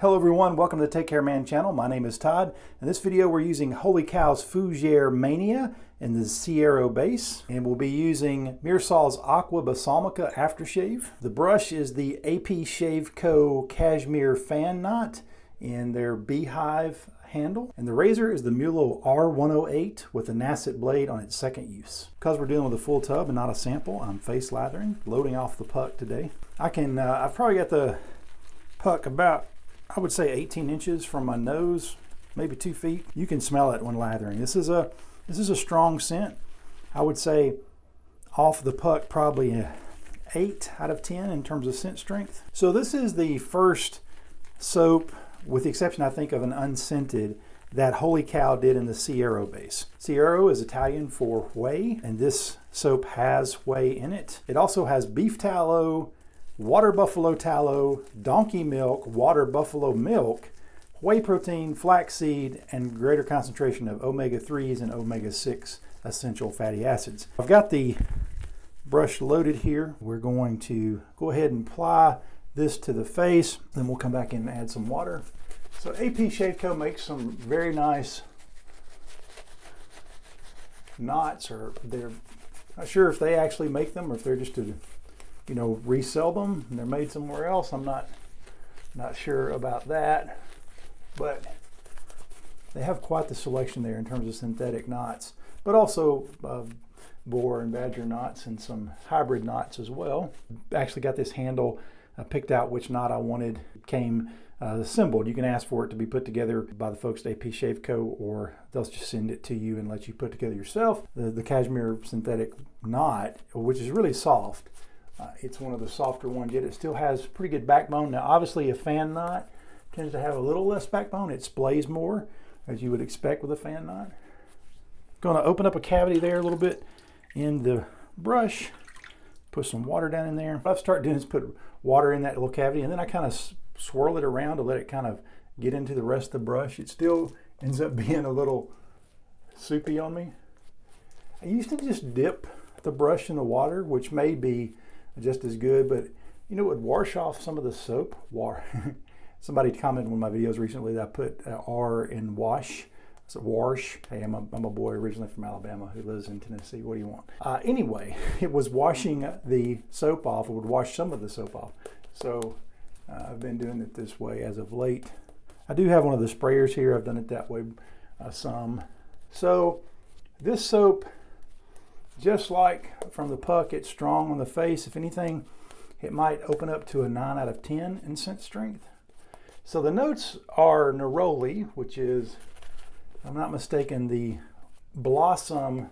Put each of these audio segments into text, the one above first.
Hello everyone, welcome to the Take Care Man channel. My name is Todd. In this video we're using Holy Cow's Fougere Mania in the Sierra base, and we'll be using Myrsol's Agua Balsamica aftershave. The brush is the AP Shave Co. Cashmere fan knot in their beehive handle, and the razor is the Muhle R108 with a Nasset blade on its second use. Because we're dealing with a full tub and not a sample, I'm face lathering, loading off the puck today. I've probably got the puck about, I would say 18 inches from my nose, maybe 2 feet. You can smell it when lathering. This is a strong scent. I would say off the puck probably a 8 out of 10 in terms of scent strength. So this is the first soap, with the exception I think of an unscented, that Holy Cow did in the Sierra base. Sierra is Italian for whey, and this soap has whey in it. It also has beef tallow, water buffalo tallow, donkey milk, water buffalo milk, whey protein, flaxseed, and greater concentration of omega-3s and omega-6 essential fatty acids. I've got the brush loaded here. We're going to go ahead and apply this to the face, then we'll come back in and add some water. So AP Shave Co. makes some very nice knots, or they're not sure if they actually make them or if they're just to resell them and they're made somewhere else. I'm not sure about that, but they have quite the selection there in terms of synthetic knots, but also boar and badger knots and some hybrid knots as well. Actually got this handle, picked out which knot I wanted. It came assembled. You can ask for it to be put together by the folks at AP Shave Co., or they'll just send it to you and let you put together yourself. The cashmere synthetic knot, which is really soft. It's one of the softer ones, yet it still has pretty good backbone. Now obviously a fan knot tends to have a little less backbone. It splays more, as you would expect with a fan knot. Going to open up a cavity there a little bit in the brush, put some water down in there. What I've started doing is put water in that little cavity, and then I kind of swirl it around to let it kind of get into the rest of the brush. It still ends up being a little soupy on me. I used to just dip the brush in the water, which may be just as good, but it would wash off some of the soap. Somebody commented on one of my videos recently that I put R in wash. It's a wash. Hey, I'm a boy originally from Alabama who lives in Tennessee. What do you want? Anyway, it was washing the soap off. It would wash some of the soap off. So I've been doing it this way as of late. I do have one of the sprayers here. I've done it that way some. So this soap, just like from the puck, it's strong on the face. If anything, it might open up to a 9 out of 10 in scent strength. So the notes are Neroli, which is, if I'm not mistaken, the blossom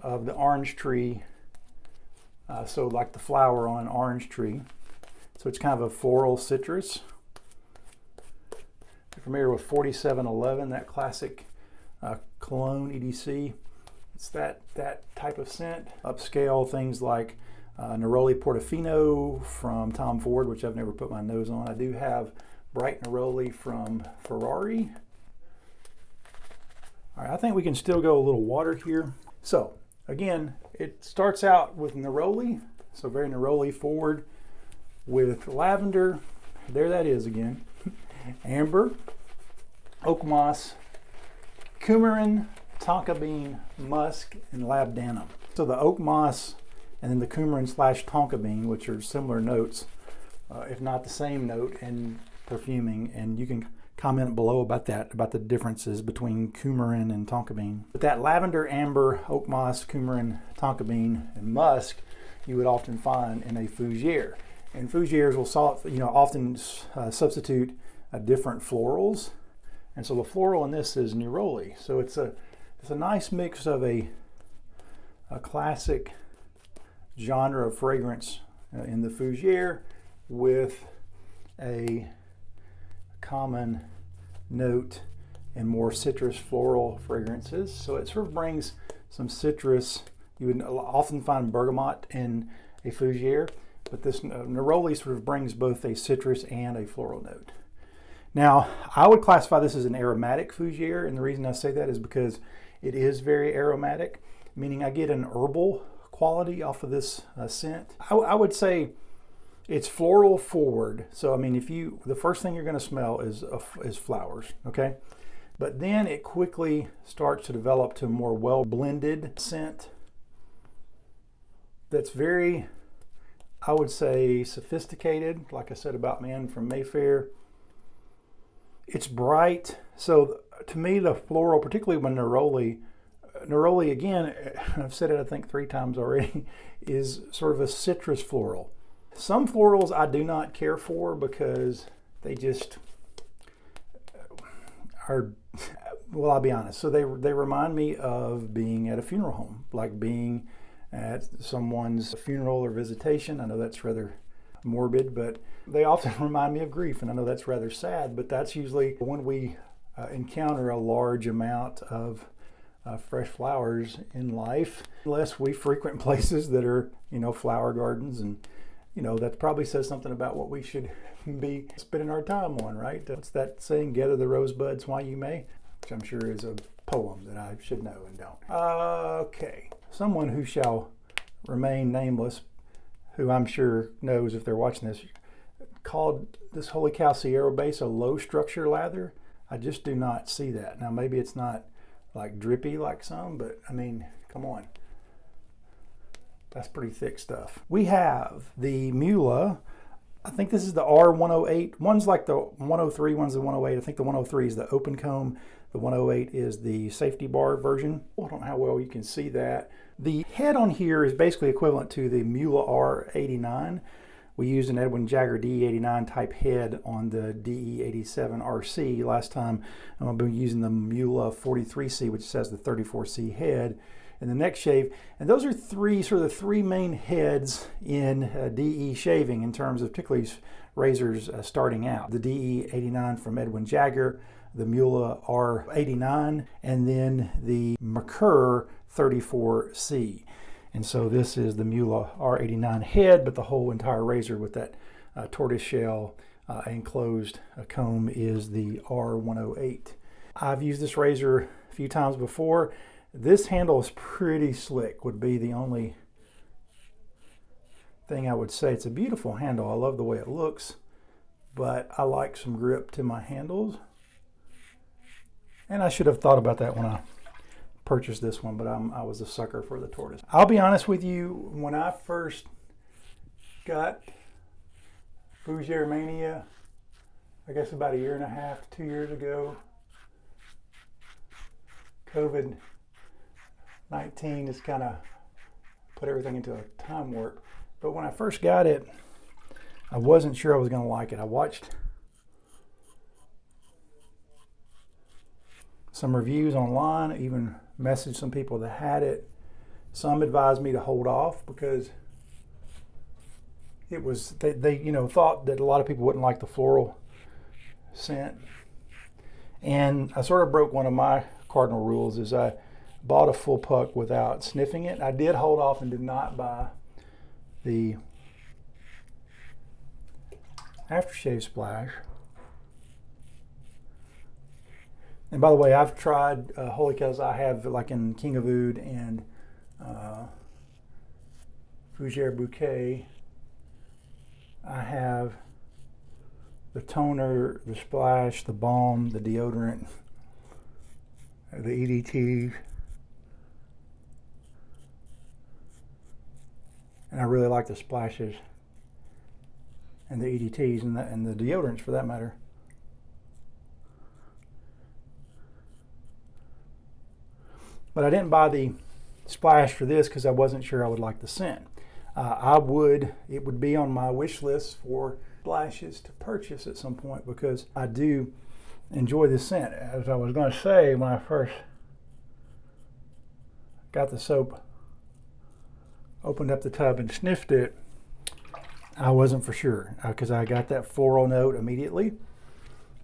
of the orange tree. So like the flower on an orange tree. So it's kind of a floral citrus. If you're familiar with 4711, that classic cologne EDC, it's that type of scent. Upscale things like Neroli Portofino from Tom Ford, which I've never put my nose on. I do have bright Neroli from Ferrari. All right, I think we can still go a little water here. So again, it starts out with Neroli, so very Neroli forward, with lavender, there that is again, amber, Oakmoss, Coumarin, Tonka Bean, Musk, and Labdanum. So the Oakmoss and then the Coumarin / Tonka Bean, which are similar notes, if not the same note in perfuming, and you can comment below about that, about the differences between Coumarin and Tonka Bean. But that lavender, amber, Oakmoss, Coumarin, Tonka Bean, and Musk, you would often find in a fougere. And fougeres will often substitute different florals, and so the floral in this is Neroli. So it's a nice mix of a classic genre of fragrance in the fougere with a common note and more citrus floral fragrances. So it sort of brings some citrus. You would often find bergamot in a fougere, but this Neroli sort of brings both a citrus and a floral note. Now, I would classify this as an aromatic fougere, and the reason I say that is because it is very aromatic, meaning I get an herbal quality off of this scent. I would say It's floral forward. So I mean, the first thing you're going to smell is flowers, okay? But then it quickly starts to develop to a more well blended scent that's very, I would say, sophisticated. Like I said about Man from Mayfair, it's bright. So to me, the floral, particularly when Neroli again, I've said it I think 3 times already, is sort of a citrus floral. Some florals I do not care for because they just are, well, I'll be honest. So they remind me of being at a funeral home, like being at someone's funeral or visitation. I know that's rather morbid, but they often remind me of grief, and I know that's rather sad, but that's usually when we encounter a large amount of fresh flowers in life, unless we frequent places that are, flower gardens, and that probably says something about what we should be spending our time on, right? What's that saying? Gather the rosebuds while you may, which I'm sure is a poem that I should know and don't. Okay, someone who shall remain nameless, who I'm sure knows if they're watching this, called this Holy Cow Sierra base a low structure lather. I just do not see that. Now maybe it's not like drippy like some, but I mean, come on. That's pretty thick stuff. We have the Muhle. I think this is the R108. One's like the 103, one's the 108. I think the 103 is the open comb. The 108 is the safety bar version. I don't know how well you can see that. The head on here is basically equivalent to the Muhle R89. We used an Edwin Jagger DE89 type head on the DE87 RC last time. I've been using the Muhle 43C, which says the 34C head in the next shave. And those are the three main heads in DE shaving in terms of particularly razors starting out. The DE89 from Edwin Jagger, the Muhle R89, and then the Merkur 34C. And so this is the Muhle R89 head, but the whole entire razor with that tortoiseshell enclosed comb is the R108. I've used this razor a few times before. This handle is pretty slick, would be the only thing I would say. It's a beautiful handle. I love the way it looks, but I like some grip to my handles. And I should have thought about that when I purchased this one, but I was a sucker for the tortoise. I'll be honest with you, when I first got Fougere Mania, I guess about 1.5 years, 2 years ago, COVID-19 has kind of put everything into a time warp. But when I first got it, I wasn't sure I was going to like it. I watched some reviews online, even messaged some people that had it. Some advised me to hold off because it was, they thought that a lot of people wouldn't like the floral scent. And I sort of broke one of my cardinal rules, is I bought a full puck without sniffing it. I did hold off and did not buy the aftershave splash. And by the way, I've tried Holy Cows. I have, like in King of Oud and Fougere Bouquet, I have the toner, the splash, the balm, the deodorant, the EDT. And I really like the splashes and the EDTs and the deodorants for that matter. But I didn't buy the splash for this because I wasn't sure I would like the scent. It would be on my wish list for splashes to purchase at some point because I do enjoy the scent. As I was going to say, when I first got the soap, opened up the tub and sniffed it, I wasn't for sure because I got that floral note immediately,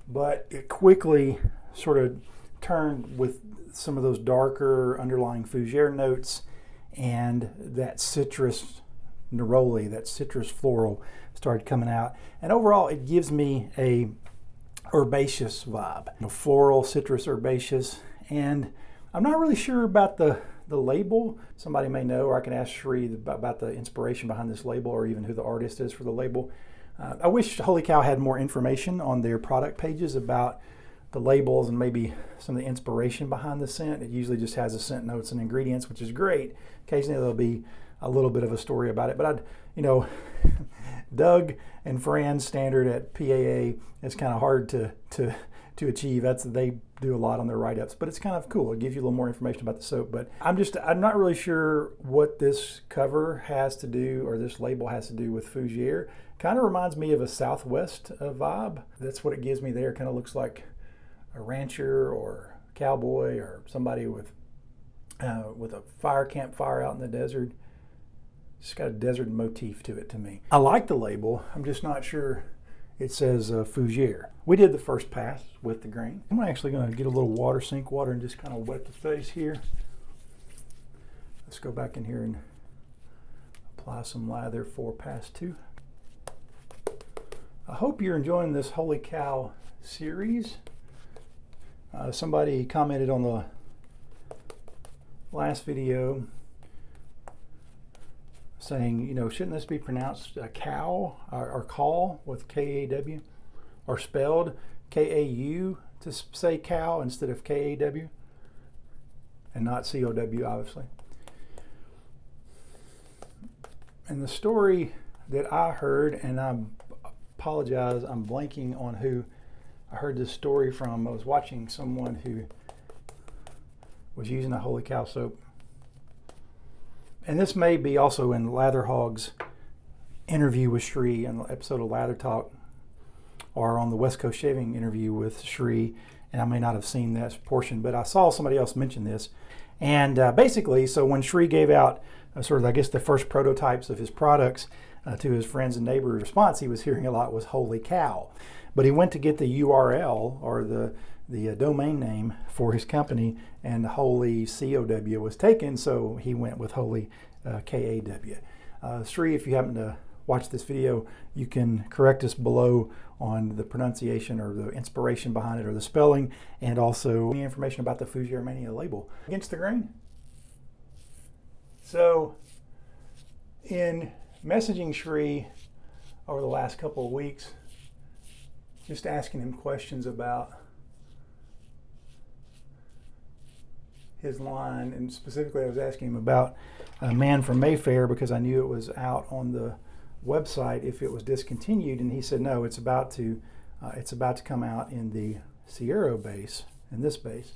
but it quickly sort of turned with some of those darker underlying fougere notes and that citrus neroli, that citrus floral started coming out. And overall, it gives me a herbaceous vibe, floral, citrus, herbaceous. And I'm not really sure about the label. Somebody may know, or I can ask Shree about the inspiration behind this label, or even who the artist is for the label. I wish Holy Cow had more information on their product pages about the labels and maybe some of the inspiration behind the scent. It usually just has the scent notes and ingredients, which is great. Occasionally there'll be a little bit of a story about it, but Doug and Fran's standard at PAA is kind of hard to achieve. They do a lot on their write-ups, but it's kind of cool. It gives you a little more information about the soap. But I'm not really sure what this cover has to do, or this label has to do with Fougere. Kind of reminds me of a Southwest vibe. That's what it gives me there. Kind of looks like a rancher or cowboy or somebody with a campfire out in the desert. It's got a desert motif to it to me. I like the label. I'm just not sure it says Fougere. We did the first pass with the grain. I'm actually going to get a little sink water, and just kind of wet the face here. Let's go back in here and apply some lather for pass 2. I hope you're enjoying this Holy Cow series. Somebody commented on the last video saying, shouldn't this be pronounced cow or call with K-A-W, or spelled K-A-U to say cow instead of K-A-W, and not C-O-W, obviously. And the story that I heard, and I apologize, I'm blanking on who I heard this story from. I was watching someone who was using a Holy Cow soap. And this may be also in Lather Hog's interview with Shree, in the episode of Lather Talk, or on the West Coast Shaving interview with Shree, and I may not have seen that portion, but I saw somebody else mention this. And basically, so when Shree gave out sort of, I guess, the first prototypes of his products to his friends and neighbors, response he was hearing a lot was Holy Cow. But he went to get the URL, or the domain name for his company, and Holy COW was taken, so he went with Holy KAW. Shree, if you happen to watch this video, you can correct us below on the pronunciation or the inspiration behind it, or the spelling, and also any information about the Fougere Mania label. Against the grain. So in messaging Shree over the last couple of weeks, just asking him questions about his line, and specifically I was asking him about Man from Mayfair, because I knew it was out on the website if it was discontinued, and he said no, it's about to come out in the Sierra base, in this base.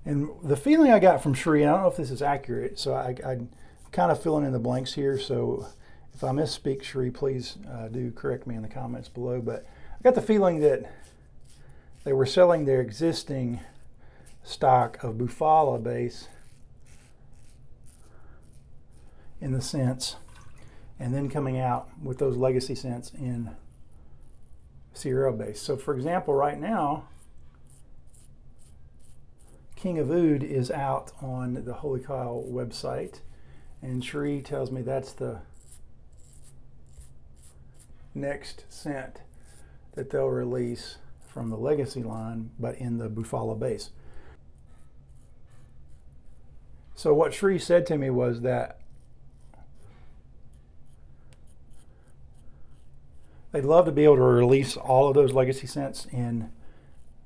And the feeling I got from Shree, and I don't know if this is accurate, so I'm kind of filling in the blanks here, so if I misspeak, Shree, please do correct me in the comments below, but I got the feeling that they were selling their existing stock of Bufala base in the scents, and then coming out with those legacy scents in Sierra base. So for example, right now, King of Oud is out on the Holy Cow website, and Shree tells me that's the next scent that they'll release from the legacy line, but in the Bufala base. So what Shree said to me was that they'd love to be able to release all of those legacy scents in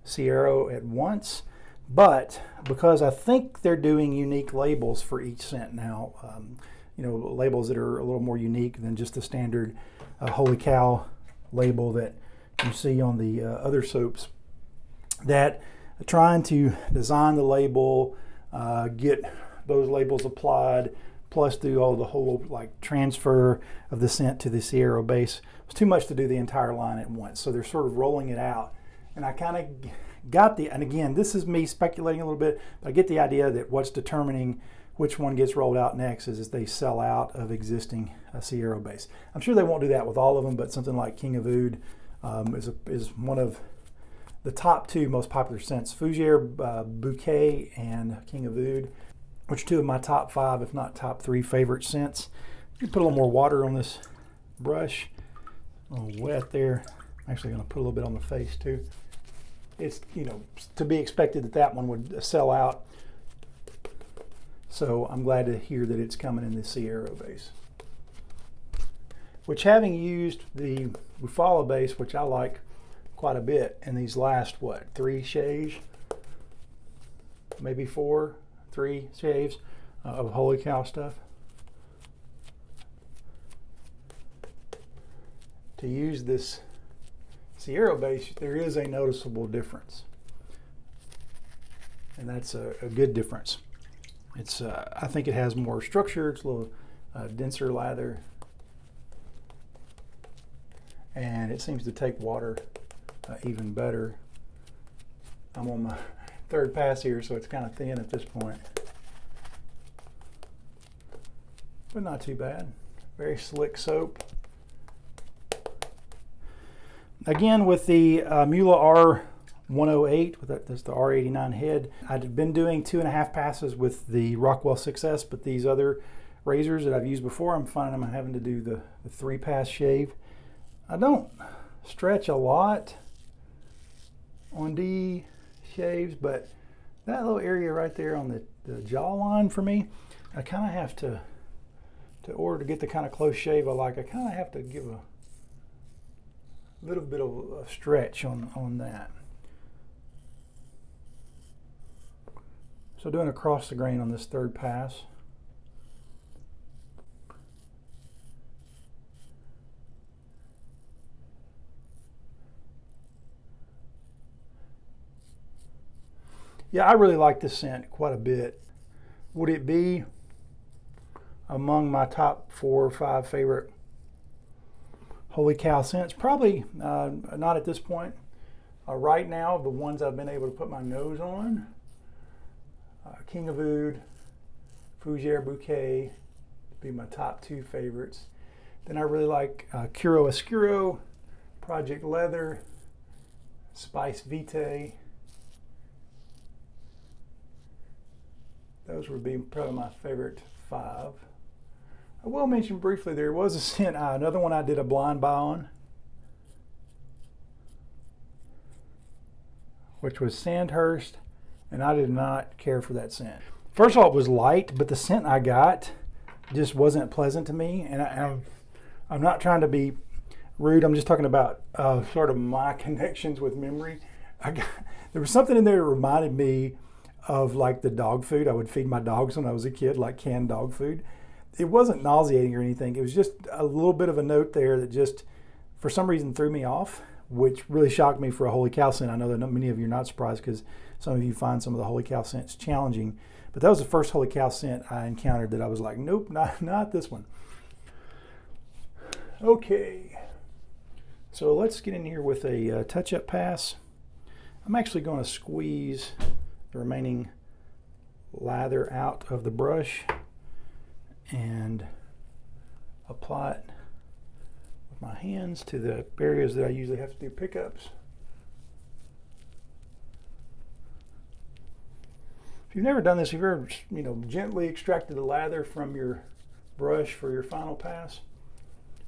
Sierra at once, but because I think they're doing unique labels for each scent now, labels that are a little more unique than just the standard Holy Cow label that you see on the other soaps, that trying to design the label, get those labels applied, plus do all the whole transfer of the scent to the Sierra base, was too much to do the entire line at once. So they're sort of rolling it out, and I kind of got and again, this is me speculating a little bit, but I get the idea that what's determining which one gets rolled out next is they sell out of existing Sierra base. I'm sure they won't do that with all of them, but something like King of Oud is one of the top 2 most popular scents. Fougere Bouquet and King of Oud, which are 2 of my top 5, if not top 3 favorite scents. You put a little more water on this brush. A little wet there. I'm actually going to put a little bit on the face too. it's, you know, to be expected that that one would sell out. So I'm glad to hear that it's coming in the Sierra base. Which, having used the Bufala base, which I like quite a bit in these last, what, 3 shaves? Maybe 3 shaves of Holy Cow stuff. To use this Sierra base, there is a noticeable difference. And that's a good difference. It's, I think it has more structure, it's a little denser lather, and it seems to take water even better. I'm on my 3rd pass here, so it's kind of thin at this point. But not too bad. Very slick soap. Again, with the Muhle R108, that's the R89 head. I'd been doing 2.5 passes with the Rockwell 6S, but these other razors that I've used before, I'm finding I'm having to do the 3-pass shave. I don't stretch a lot on D shaves, but that little area right there on the jawline for me, I kind of have to order to get the kind of close shave I like, I kind of have to give a little bit of a stretch on that. So doing across the grain on this 3rd pass. Yeah, I really like this scent quite a bit. Would it be among my top 4 or 5 favorite Holy Cow scents? Probably not at this point. Right now, the ones I've been able to put my nose on, King of Oud, Fougere Bouquet would be my top 2 favorites. Then I really like Curo Oscuro, Project Leather, Spice Vitae. Those would be probably my favorite 5. I will mention briefly, there was a scent, another one I did a blind buy on, which was Sandhurst, and I did not care for that scent. First of all, it was light, but the scent I got just wasn't pleasant to me, and I'm not trying to be rude, I'm just talking about sort of my connections with memory. There was something in there that reminded me of like the dog food I would feed my dogs when I was a kid, like canned dog food. It wasn't nauseating or anything. It was just a little bit of a note there that just, for some reason, threw me off, which really shocked me for a Holy Cow scent. I know that many of you are not surprised because some of you find some of the Holy Cow scents challenging. But that was the first Holy Cow scent I encountered that I was like, nope, not this one. Okay. So let's get in here with a touch-up pass. I'm actually going to squeeze the remaining lather out of the brush and apply it with my hands to the areas that I usually have to do pickups. If you've never done this, if you've ever, gently extracted the lather from your brush for your final pass,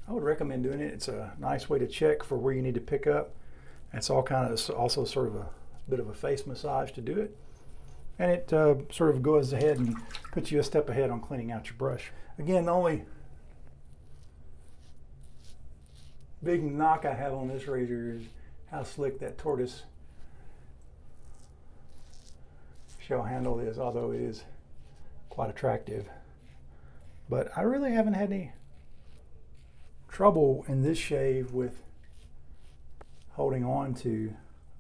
I would recommend doing it. It's a nice way to check for where you need to pick up. It's all kind of also sort of a bit of a face massage to do it. And it sort of goes ahead and puts you a step ahead on cleaning out your brush. Again, the only big knock I have on this razor is how slick that tortoise shell handle is, although it is quite attractive. But I really haven't had any trouble in this shave with holding on to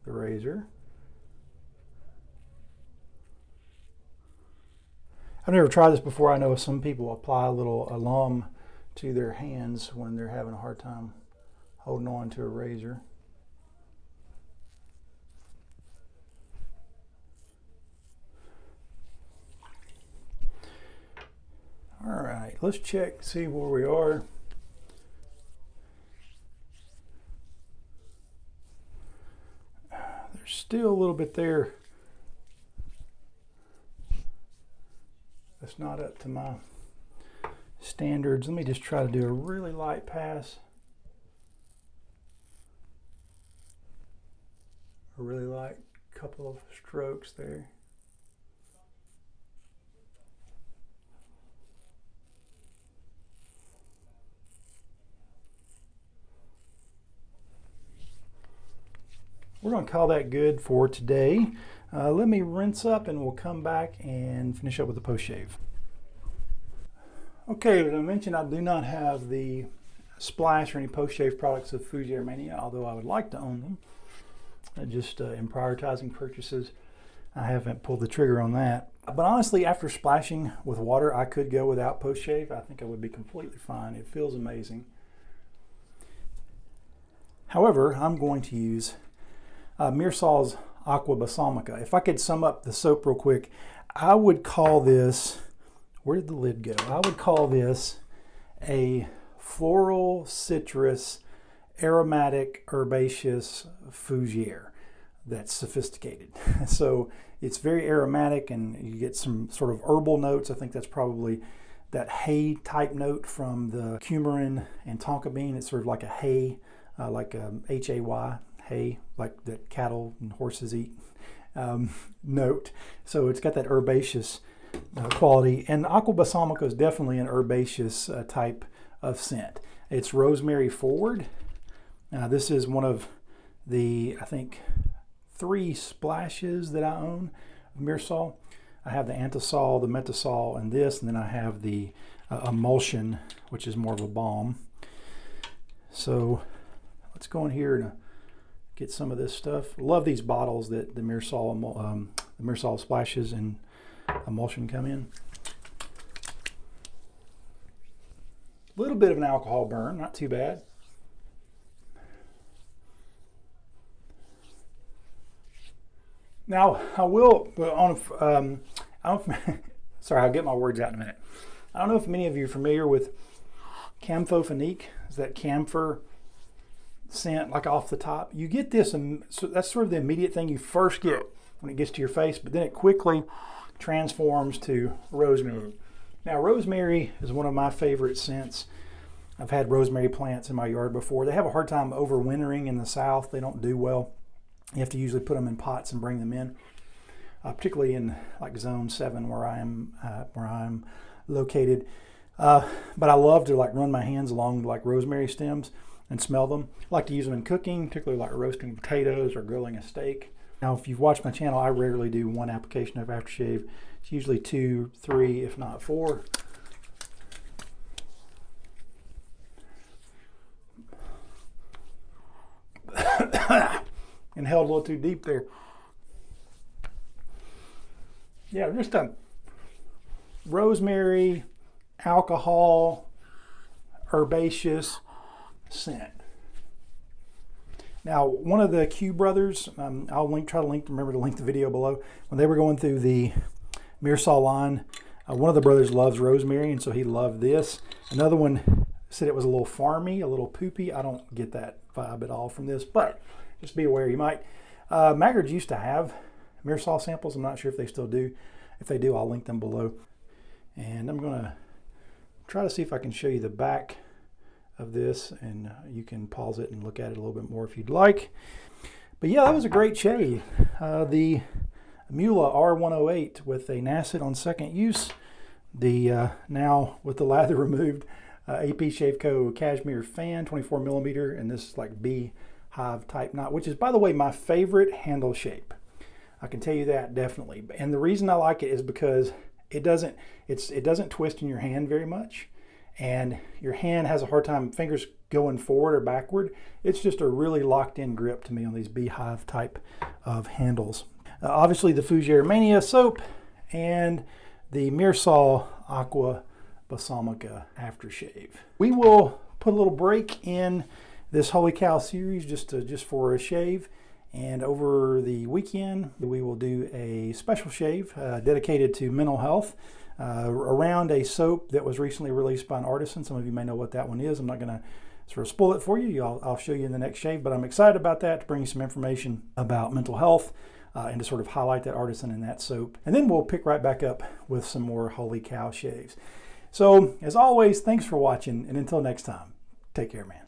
the razor. I've never tried this before. I know some people apply a little alum to their hands when they're having a hard time holding on to a razor. All right, let's check, see where we are. There's still a little bit there. That's not up to my standards. Let me just try to do a really light pass I really like a couple of strokes there. We're going to call that good for today. Let me rinse up and we'll come back and finish up with the post shave. Okay, as I mentioned, I do not have the splash or any post shave products of Fougere Mania, although I would like to own them. Just in prioritizing purchases, I haven't pulled the trigger on that. But honestly, after splashing with water, I could go without post shave. I think I would be completely fine. It feels amazing. However, I'm going to use Myrsol's Agua Balsamica. If I could sum up the soap real quick, I would call this, where did the lid go? I would call this a floral, citrus, aromatic, herbaceous fougere that's sophisticated. So it's very aromatic and you get some sort of herbal notes. I think that's probably that hay type note from the Coumarin and Tonka Bean. It's sort of like a hay, like a Hay, hay, like that cattle and horses eat note. So it's got that herbaceous quality. And Agua Balsamica is definitely an herbaceous type of scent. It's rosemary forward. This is one of the, I think, 3 splashes that I own of Myrsol. I have the antisol, the metasol, and this, and then I have the emulsion, which is more of a balm. So let's go in here and get some of this stuff. Love these bottles that the Myrsol splashes and emulsion come in. A little bit of an alcohol burn, not too bad. Now I will, sorry, I'll get my words out in a minute. I don't know if many of you are familiar with Camphophenique. Is that camphor scent, like off the top? You get this, and so that's sort of the immediate thing you first get when it gets to your face, but then it quickly transforms to rosemary. Now, rosemary is one of my favorite scents. I've had rosemary plants in my yard before. They have a hard time overwintering in the South. They don't do well. You have to usually put them in pots and bring them in, particularly in like zone 7 where I'm located. But I love to like run my hands along like rosemary stems and smell them. I like to use them in cooking, particularly like roasting potatoes or grilling a steak. Now, if you've watched my channel, I rarely do 1 application of aftershave. It's usually 2, 3, if not 4. Inhaled a little too deep there. Yeah, just a rosemary, alcohol, herbaceous scent. Now, one of the Q brothers, I'll remember to link the video below. When they were going through the Myrsol line, one of the brothers loves rosemary, and so he loved this. Another one said it was a little farmy, a little poopy. I don't get that vibe at all from this, but just be aware you might. Maggards used to have Myrsol samples. I'm not sure if they still do. If they do, I'll link them below. And I'm going to try to see if I can show you the back of this, and you can pause it and look at it a little bit more if you'd like. But yeah, that was a great shave. The Muhle R108 with a nacet on second use. The now with the lather removed AP Shave Co. Cashmere fan, 24 millimeter, and this like beehive type knot, which is, by the way, my favorite handle shape. I can tell you that definitely. And the reason I like it is because it doesn't twist in your hand very much, and your hand has a hard time, fingers going forward or backward. It's just a really locked in grip to me on these beehive type of handles. Obviously the Fougere Mania soap and the Myrsol Agua Balsamica aftershave. We will put a little break in this Holy Cow series just for a shave, and over the weekend we will do a special shave dedicated to mental health around a soap that was recently released by an artisan. Some of you may know what that one is. I'm not going to sort of spoil it for you. I'll show you in the next shave, but I'm excited about that, to bring you some information about mental health and to sort of highlight that artisan in that soap. And then we'll pick right back up with some more Holy Cow shaves. So as always, thanks for watching, and until next time, take care, man.